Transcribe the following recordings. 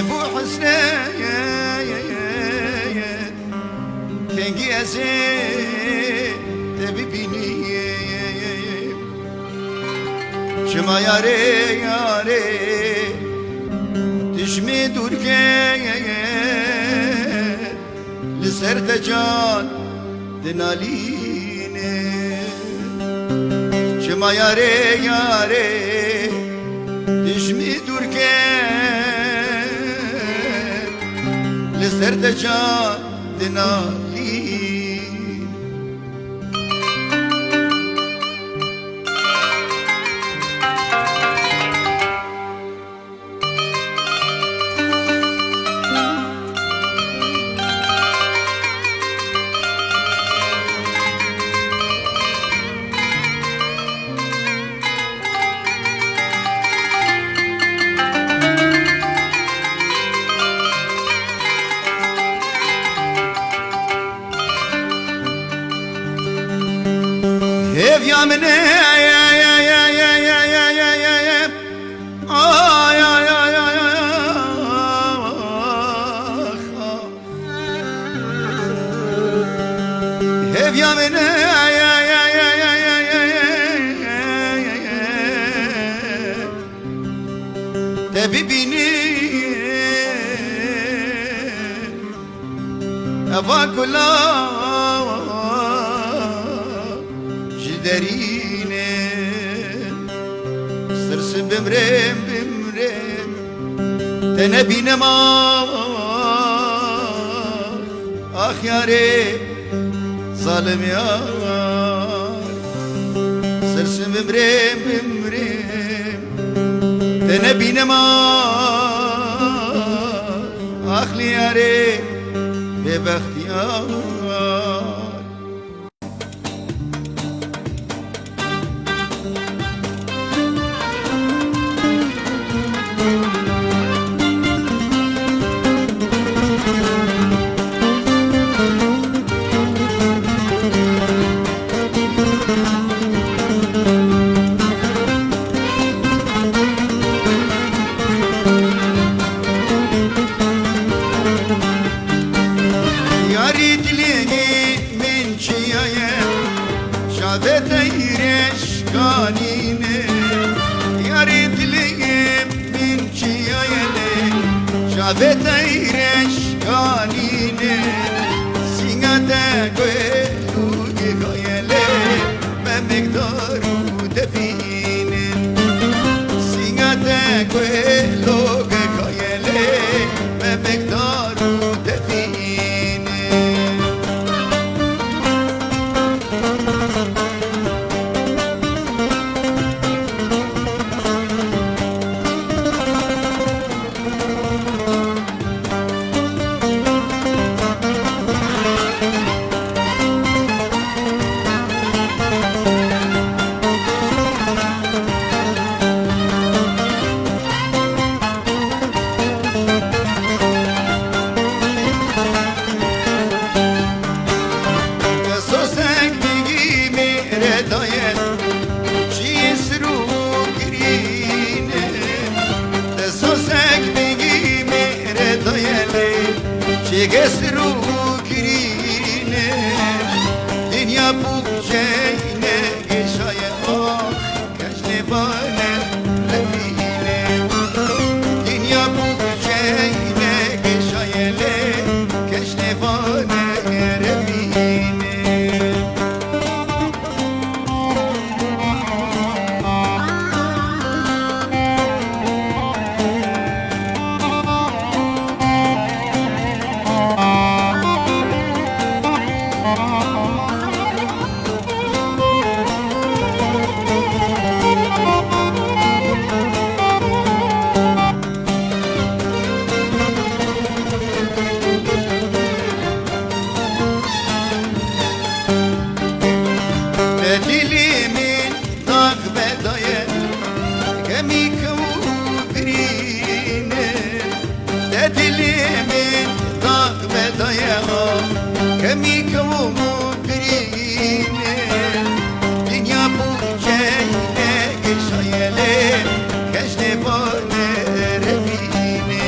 بو حسنيت كنجي ازيد تبيني شما ياري ياري تشمي دوركي لسر تجان دناليني شما ياري ياري تشمي دوركي لسر تجان دناليني Ev yamine Ev yamine Tebibini Eva kula Jiderine Sırsın bimrem bimrem Tene binem ah yare zalim yar Sırsın bimrem bimrem Tene binem ah yare bebahtiyar Şaveteyreş kanine Yari dilim min çiyayele Şaveteyreş kanine Singate gwelu gayele Memekdaru define Singate gwelu gayele Memekdaru define Gesru kirine Dünya bu şeyine Geçaya ah Keşnevane lefine Dünya bu şeyine Geçayele Keşnevane refine Dilimin nakbedaya Kemik ugrine Dilimin nakbedaya Kemik ugrine Dünya bu şeyine Geçayele Keşnevane refine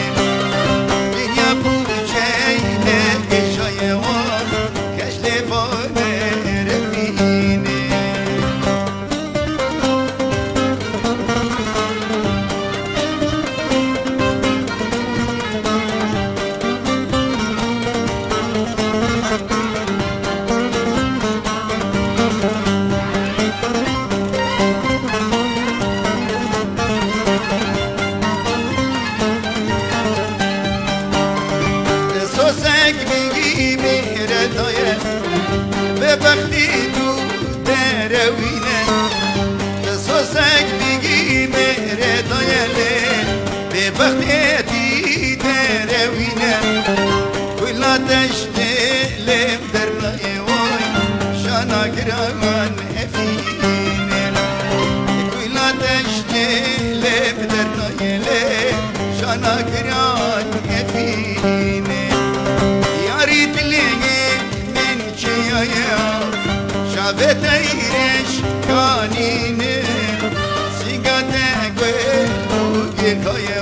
ببختی تو دروینه سوسک دیگی میره دایله ببختی دروینه کلا تشتلم در لای وای شانا گران افینه کلا تشتلم در لای شانا گران افینه یاری دلینه من چیایا شابت ایرش کانینه سیگاته گوه بوگی کایا